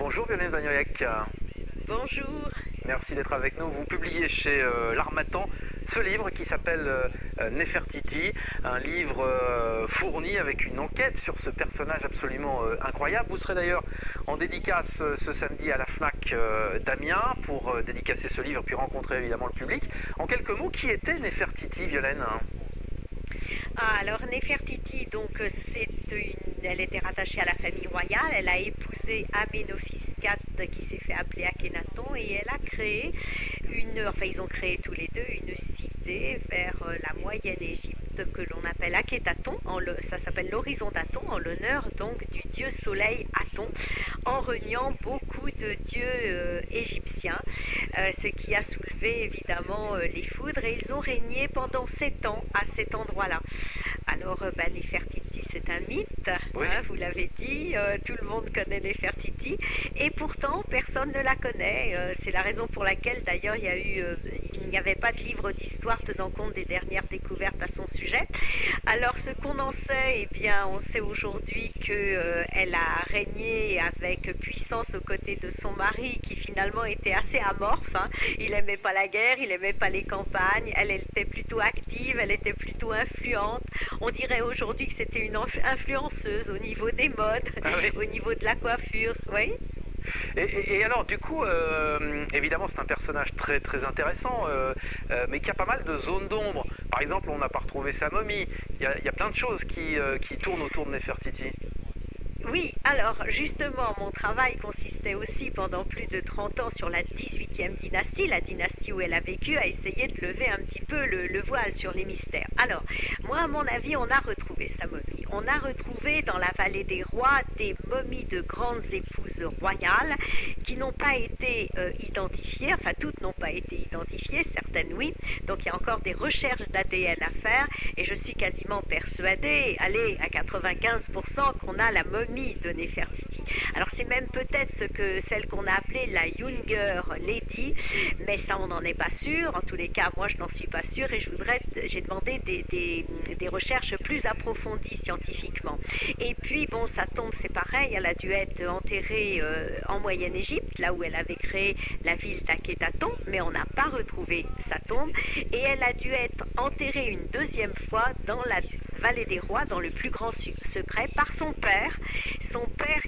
Bonjour Violaine Vanoyek. Bonjour. Merci d'être avec nous. Vous publiez chez L'Harmattan ce livre qui s'appelle Nefertiti, un livre fourni avec une enquête sur ce personnage absolument incroyable. Vous serez d'ailleurs en dédicace ce samedi à la FNAC d'Amiens pour dédicacer ce livre puis rencontrer évidemment le public. En quelques mots, qui était Nefertiti, Violaine? Alors Nefertiti, donc elle était rattachée à la famille royale. Elle a épousé Amenophis IV qui s'est fait appeler Akhenaton et elle a créé ils ont créé tous les deux une cité vers la moyenne Égypte que l'on appelle Akhetaton, ça s'appelle l'horizon d'Aton, en l'honneur donc du dieu soleil Aton, en reniant beaucoup de dieux égyptiens, ce qui a soulevé évidemment les foudres, et ils ont régné pendant 7 ans à cet endroit-là. Alors Nefertiti, c'est un mythe, oui. Vous l'avez dit, tout le monde connaît Nefertiti, et pourtant personne ne la connaît. C'est la raison pour laquelle d'ailleurs il n'y avait pas de livre d'histoire tenant compte des dernières découvertes à son sujet. Alors ce qu'on en sait, eh bien on sait aujourd'hui qu'elle a régné avec puissance aux côtés de son mari qui finalement était assez amorphe, Il n'aimait pas la guerre, il n'aimait pas les campagnes, elle était plutôt active, elle était plutôt influente. On dirait aujourd'hui que c'était une influenceuse au niveau des modes, oui. au niveau de la coiffure, oui. Et alors, du coup, évidemment, c'est un personnage très très intéressant, mais qui a pas mal de zones d'ombre. Par exemple, on n'a pas retrouvé sa momie. Il y a plein de choses qui tournent autour de Nefertiti. Oui, alors justement, mon travail consistait aussi pendant plus de 30 ans sur la 18e dynastie, la dynastie où elle a vécu, à essayer de lever un petit peu le voile sur les mystères. Alors, moi, à mon avis, on a retrouvé sa momie. On a retrouvé dans la vallée des rois des momies de grandes épouses royales qui n'ont pas été identifiées, enfin toutes n'ont pas été identifiées, certaines oui. Donc il y a encore des recherches d'ADN à faire et je suis quasiment persuadée, allez, à 95% qu'on a la momie de Nefertiti. Alors c'est même peut-être celle qu'on a appelée la Younger Lady, mais ça on n'en est pas sûr. En tous les cas, moi je n'en suis pas sûre et j'ai demandé des recherches plus approfondies scientifiquement. Et puis bon, sa tombe c'est pareil, elle a dû être enterrée en Moyenne Égypte, là où elle avait créé la ville d'Akhetaton, mais on n'a pas retrouvé sa tombe, et elle a dû être enterrée une deuxième fois dans la vallée des rois, dans le plus grand secret, par son père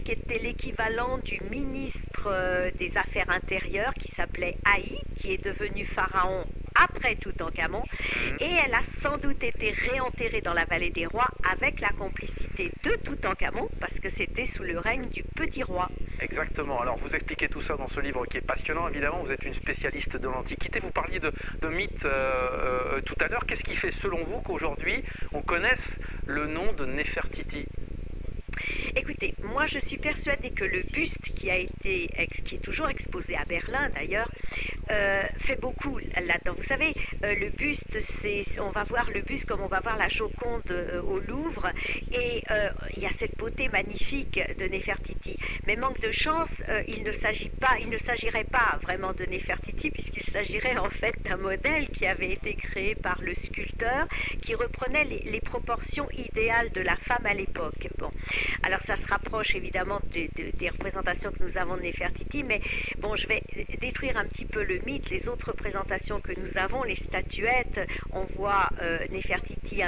qui était l'équivalent du ministre des Affaires intérieures, qui s'appelait Haï, qui est devenu pharaon après Toutankhamon, et elle a sans doute été réenterrée dans la vallée des rois avec la complicité de Toutankhamon, parce que c'était sous le règne du petit roi. Exactement, alors vous expliquez tout ça dans ce livre qui est passionnant, évidemment, vous êtes une spécialiste de l'Antiquité, vous parliez de mythes tout à l'heure. Qu'est-ce qui fait selon vous qu'aujourd'hui on connaisse le nom de Nefertiti? Écoutez, moi je suis persuadée que le buste qui est toujours exposé à Berlin d'ailleurs, fait beaucoup là-dedans. Vous savez, le buste, on va voir le buste comme on va voir la Joconde au Louvre, et il y a cette beauté magnifique de Nefertiti. Mais manque de chance, il ne s'agirait pas vraiment de Nefertiti, puisqu'il s'agirait en fait d'un modèle qui avait été créé par le sculpteur, qui reprenait les proportions idéales de la femme à l'époque. Bon, alors ça se rapproche évidemment des représentations que nous avons de Nefertiti, mais bon, je vais détruire un petit peu le mythe. Les autres représentations que nous avons, les statuettes, on voit Nefertiti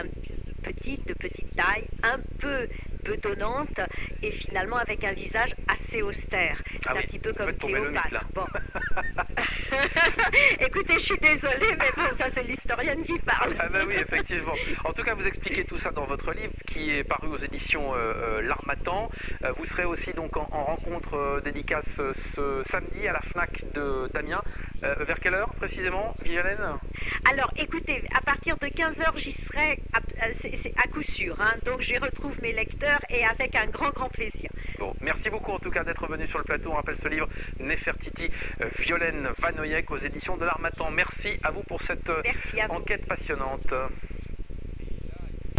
de petite taille, un peu bedonnante, et finalement avec un visage assez austère. C'est un petit peu comme Cléopâtre. Bon. Écoutez, je suis désolée, mais bon, ça c'est l'historienne qui parle. Ah ben oui, effectivement. En tout cas, vous expliquez tout ça dans votre livre qui est paru aux éditions L'Harmattan. Vous serez aussi donc en rencontre dédicace ce samedi à la FNAC d'Amiens. Vers quelle heure précisément, Violaine? Alors écoutez, à partir de 15h j'y serai, c'est à coup sûr, donc j'y retrouve mes lecteurs et avec un grand plaisir. Bon, merci beaucoup en tout cas d'être venu sur le plateau. On rappelle ce livre Nefertiti, Violaine Vanoyek aux éditions de L'Harmattan. Merci à vous pour cette enquête passionnante.